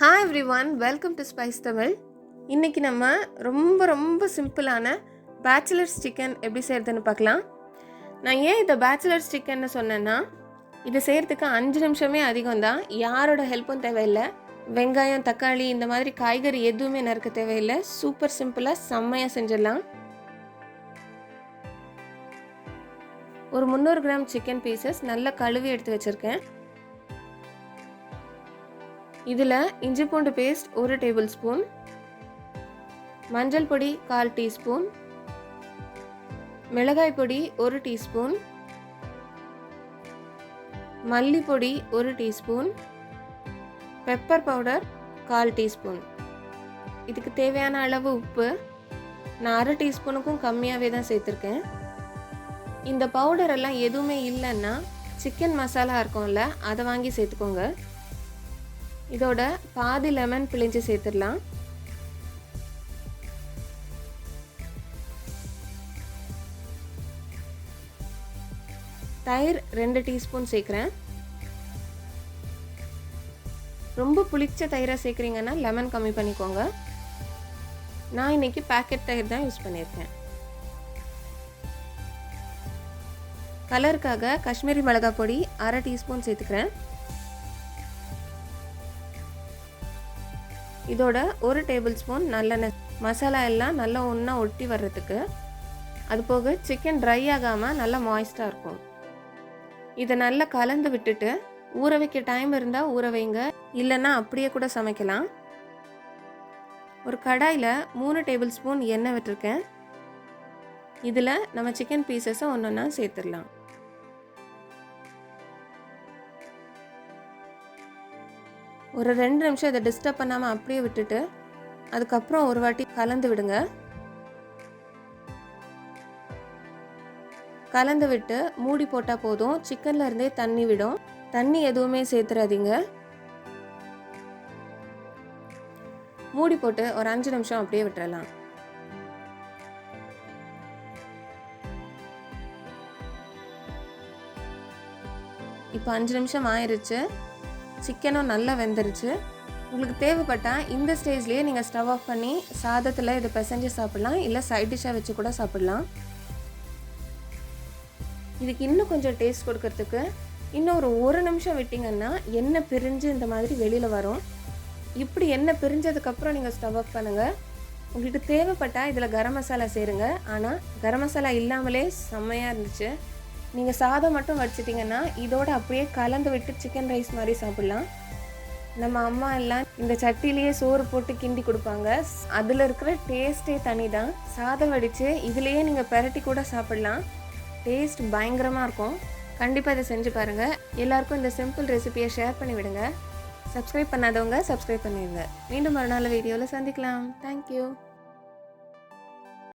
Hi everyone, welcome to spicetamil. இன்னைக்கு நம்ம ரொம்ப சிம்பிளான Bachelors chicken எப்படி செய்யறதுன்னு பார்க்கலாம். நான் ஏன் இத Bachelors chicken னு சொன்னேன்னா, இது செய்யிறதுக்கு 5 நிமிஷமே அதிகம் தான். யாரோட ஹெல்ப்பும் தேவையில்லை. வெங்காயம், தக்காளி இந்த மாதிரி காய்கறி எதுவுமே நறுக்க தேவையில்லை. சூப்பர் சிம்பிளா செம்மையா செஞ்சிடலாம். ஒரு 300 கிராம் சிக்கன் பீசஸ் நல்லா கழுவி எடுத்து வச்சிருக்கேன். இதில் இஞ்சி பூண்டு பேஸ்ட் 1 டேபிள் ஸ்பூன், மஞ்சள் பொடி 1/4 டீஸ்பூன், மிளகாய் பொடி 1 டீஸ்பூன், மல்லிப்பொடி 1 டீஸ்பூன், பெப்பர் பவுடர் 1/4 டீஸ்பூன். இதுக்கு தேவையான அளவு உப்பு நான் 1/2 டீஸ்பூனுக்கும் கம்மியாகவே தான் சேர்த்துருக்கேன். இந்த பவுடர் எல்லாம் எதுவுமே இல்லைன்னா சிக்கன் மசாலா இருக்கும்ல, அதை வாங்கி சேர்த்துக்கோங்க. இதோட பாதி லெமன் பிழிஞ்சு சேர்த்துடலாம். தயிர் 2 டீஸ்பூன் சேர்க்குறேன். ரொம்ப புளிச்ச தயிரை சேர்க்குறீங்கன்னா லெமன் கம்மி பண்ணிக்கோங்க. நான் இன்னைக்கு பேக்கெட் தயிர் தான் யூஸ் பண்ணியிருக்கேன். கலருக்காக காஷ்மீரி மிளகாய் பொடி 1/2 டீஸ்பூன் சேர்த்துக்கிறேன். இதோட 1 டேபிள் ஸ்பூன் நல்லெண்ணெய். மசாலா எல்லாம் நல்லா ஒன்றா ஒட்டி வர்றதுக்கு. அது போக சிக்கன் ட்ரை ஆகாமல் நல்லா மாய்ஸ்டாக இருக்கும். இதை நல்லா கலந்து விட்டுட்டு ஊற வைக்க டைம் இருந்தால் ஊற வைங்க, இல்லைன்னா அப்படியே கூட சமைக்கலாம். ஒரு கடாயில் 3 டேபிள் ஸ்பூன் எண்ணெய் விட்டுருக்கேன். இதில் நம்ம சிக்கன் பீசஸை ஒன்றொன்னா சேர்த்துடலாம். ஒரு 2 நிமிஷம் இதை டிஸ்டர்ப் பண்ணாமல் அப்படியே விட்டுட்டு அதுக்கப்புறம் ஒரு வாட்டி கலந்து விடுங்க. கலந்து விட்டு மூடி போட்டால் போதும். சிக்கன்ல இருந்தே தண்ணி விடும். தண்ணி எதுவுமே சேர்த்துறாதீங்க. மூடி போட்டு ஒரு 5 நிமிஷம் அப்படியே விட்டுறலாம். இப்போ 5 நிமிஷம் ஆயிடுச்சு. சிக்கனும் நல்லா வெந்துருச்சு. உங்களுக்கு தேவைப்பட்டால் இந்த ஸ்டேஜ்லேயே நீங்கள் ஸ்டவ் ஆஃப் பண்ணி சாதத்தில் இதை பிசைஞ்சு சாப்பிட்லாம், இல்லை சைட் டிஷ்ஷாக வச்சு கூட சாப்பிட்லாம். இதுக்கு இன்னும் கொஞ்சம் டேஸ்ட் கொடுக்கறதுக்கு இன்னும் ஒரு 1 நிமிஷம் விட்டிங்கன்னா எண்ணெய் பிரிஞ்சு இந்த மாதிரி வெளியில் வரும். இப்படி எண்ணெய் பிரிஞ்சதுக்கப்புறம் நீங்கள் ஸ்டவ் ஆஃப் பண்ணுங்கள். உங்களுக்கு தேவைப்பட்டால் இதில் கரம் மசாலா சேருங்க. ஆனால் கரம் மசாலா இல்லாமலே செம்மையாக இருந்துச்சு. நீங்கள் சாதம் மட்டும் வச்சிட்டிங்கன்னா இதோட அப்படியே கலந்து விட்டு சிக்கன் ரைஸ் மாதிரி சாப்பிட்லாம். நம்ம அம்மா எல்லாம் இந்த சட்டிலேயே சோறு போட்டு கிண்டி கொடுப்பாங்க. அதில் இருக்கிற டேஸ்ட்டே தனி தான். சாதம் வடித்து இதுலேயே நீங்கள் பெரட்டி கூட சாப்பிட்லாம். டேஸ்ட் பயங்கரமாக இருக்கும். கண்டிப்பாக இதை செஞ்சு பாருங்கள். எல்லாருக்கும் இந்த சிம்பிள் ரெசிபியை ஷேர் பண்ணி விடுங்க. சப்ஸ்கிரைப் பண்ணாதவங்க சப்ஸ்கிரைப் பண்ணிடுங்க. மீண்டும் ஒரு நாள் வீடியோவில் சந்திக்கலாம். தேங்க்யூ.